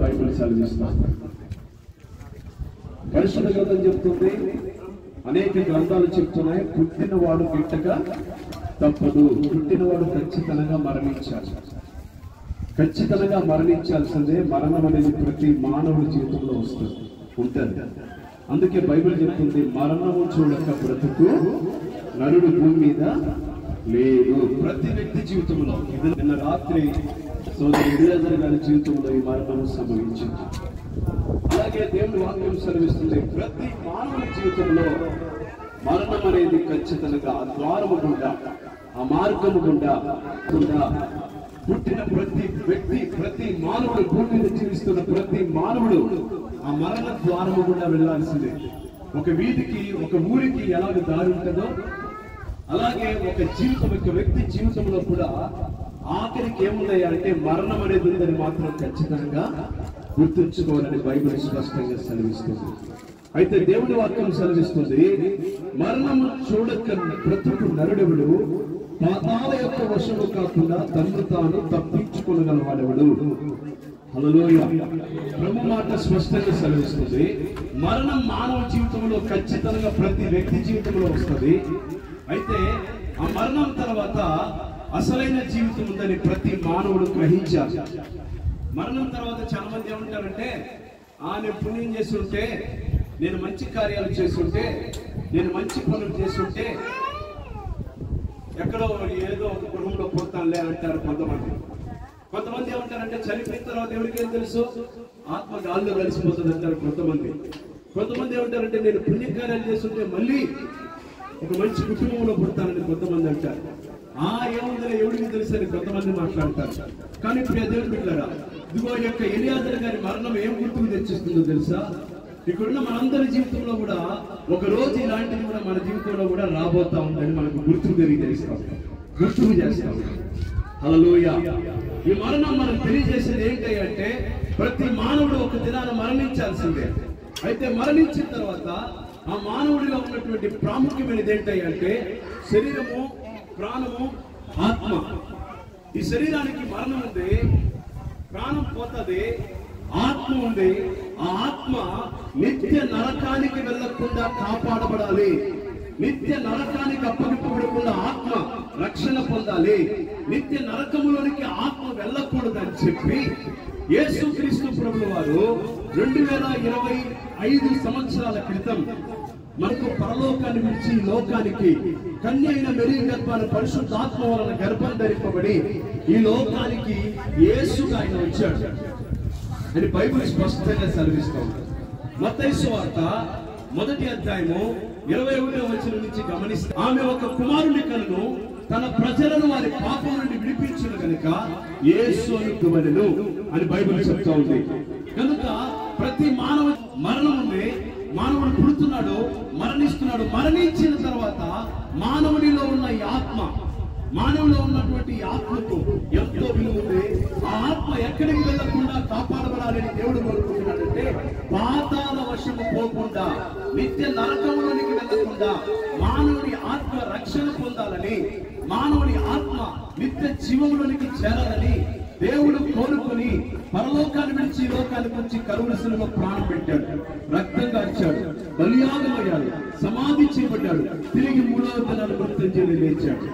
Bible సెలవిస్తుంది. పరిశుద్ధ గ్రంథం చెప్తుంది, అనేక గ్రంథాలు చెప్తున్నాయి, పుట్టినవాడు గిట్టక తప్పదు. పుట్టినవాడు ఖచ్చితంగా మరణించాలి, ఖచ్చితంగా మరణించాల్సిందే. మరణం అనేది ప్రతి మానవుడి జీవితంలో ఉంటుంది. అందుకే బైబిల్ చెప్తుంది, మరణము చూడక బ్రతుకు నరుడు భూమి మీద లేదు. ప్రతి వ్యక్తి జీవితంలో నిన్న రాత్రి సోదరు ఎలియాజర్ గారి జీవితంలో ఈ మరణము సంభవించింది. అలాగే దేవుని వాక్యం సెలవిస్తుంది, ప్రతి మానవుని జీవితంలో మరణం అనేది ఖచ్చితంగా ఆ ద్వారము గుండా, ఆ మార్గము గుండా పుట్టిన ప్రతి వ్యక్తి, ప్రతి మానవుడు, భూమి మీద జీవిస్తున్న ప్రతి మానవుడు ఆ మరణ ద్వారము గుండా వెళ్లాల్సిందే. ఒక వీధికి, ఒక ఊరికి ఎలాగ దారి ఉంటుందో అలాగే ఒక జీవితం, ఒక వ్యక్తి జీవితంలో కూడా ఆఖరికి ఏముందయ్యా అంటే మరణం అనేది ఉందని మాత్రం ఖచ్చితంగా గుర్తుంచుకోవాలని బైబిల్ స్పష్టంగా సెలవిస్తుంది. అయితే దేవుడి వాక్యం సెలవిస్తుంది, మరణము చూడక బ్రతుకు నరుడెవడు, పాతాళ యొక్క వశము కాకుండా తన్ను తాను తప్పించుకోగలవాడెవడు. హల్లెలూయా. ప్రభు మాట స్పష్టంగా సెలవిస్తుంది, మరణం మానవ జీవితంలో ఖచ్చితంగా ప్రతి వ్యక్తి జీవితంలో వస్తుంది. అయితే ఆ మరణం తర్వాత అసలైన జీవితం ఉందని ప్రతి మానవుడు గ్రహించాలి. మరణం తర్వాత చాలా మంది ఏమంటారంటే, నేను పుణ్యం చేస్తుంటే, నేను మంచి కార్యాలు చేస్తుంటే, నేను మంచి పనులు చేస్తుంటే ఎక్కడో ఏదో ఒక గృహంలో పోతానులే అంటారు కొంతమంది. కొంతమంది ఏమంటారంటే, చనిపోయిన తర్వాత ఎవరికేం తెలుసు, ఆత్మ గాల్లో కలిసిపోతుంది అంటారు కొంతమంది. కొంతమంది ఏమంటారంటే, నేను పుణ్యకార్యాలు చేస్తుంటే మళ్ళీ ఒక మంచి కుటుంబంలో పుడతానని కొంతమంది అంటారు. ఏముందని ఎవరికి తెలుసు అని కొంతమంది మాట్లాడతారు. కానీ ప్రియ దేవుని బిడ్డలారా, ఇదిగో యొక్క ఎలియాజరు గారి మరణం ఏం గుర్తుకు తెచ్చిస్తుందో తెలుసా? ఇక్కడున్న మనందరి జీవితంలో కూడా ఒక రోజు ఇలాంటిది కూడా మన జీవితంలో కూడా రాబోతా ఉందని మనకు గుర్తుకు తెలియజేస్తాం, గుర్తుకు చేస్తాం. హల్లెలూయా. ఈ మరణం మనం తెలియజేసేది ఏంటి అంటే, ప్రతి మానవుడు ఒక దినాన మరణించాల్సిందే. అయితే మరణించిన తర్వాత ఆ మానవుడిలో ఉన్నటువంటి ప్రాముఖ్యమైనది ఏంటి అంటే, శరీరము, ప్రాణము, ఆత్మ. ఈ శరీరానికి మరణం ఉంది, ప్రాణం పోతుంది, ఆత్మ ఉంది. ఆ ఆత్మ నిత్య నరకానికి వెళ్లకుండా కాపాడబడాలి. నిత్య నరకానికి అప్పగింపబడకుండా ఆత్మ రక్షణ పొందాలి. నిత్య నరకములోనికి ఆత్మ వెళ్ళకూడదని చెప్పి యేసుక్రీస్తు ప్రభువు వారు 2025 సంవత్సరాల క్రితం మనకు పరలోకాన్ని విడిచి లోకానికి కన్య అయిన మేరీ గర్భాన్ని పరిశుద్ధాత్మ వలన గర్భం ధరింపబడి ఈ లోకానికి యేసుగా ఆయన వచ్చాడు అని బైబిల్ స్పష్టంగా సెలవిస్తోంది. మత్తయి సువార్త 1వ అధ్యాయము 21వ వచనం నుంచి గమనిస్తే, ఆమె ఒక కుమారుని కనును, తన ప్రజలను వారి పాపం నుండి విడిపించును గనుక యేసు అనుకువలెను అని బైబిల్ చెప్తా ఉంది. కనుక ప్రతి మానవ మరణం ఉంది, మానవుడు పుడుతున్నాడు, మరణిస్తున్నాడు. మరణించిన తర్వాత మానవుడిలో ఉన్న ఈ ఆత్మ, మానవులో ఉన్నటువంటి ఆత్మకు ఎంతో విలువ ఉంది. ఆ ఆత్మ ఎక్కడికి వెళ్లకుండా కాపాడబడాలని దేవుడు కోరుకుంటున్నాడంటే, పాతాళ వశము పోకుండా, నిత్య నరకంలోనికి వెళ్లకుండా మానవుడి ఆత్మ రక్షణ పొందాలని, మానవుడి ఆత్మ నిత్య జీవంలోనికి చేరాలని దేవుడు కోరుకుని పరలోకాన్ని విడిచి లోకానికి వచ్చి కరువులో ప్రాణం పెట్టాడు, రక్తం కార్చాడు, బలియాగమయ్యాడు, సమాధి చేయబడ్డాడు, తిరిగి 3వ దినాన మృత్యుంజయుడై లేచాడు.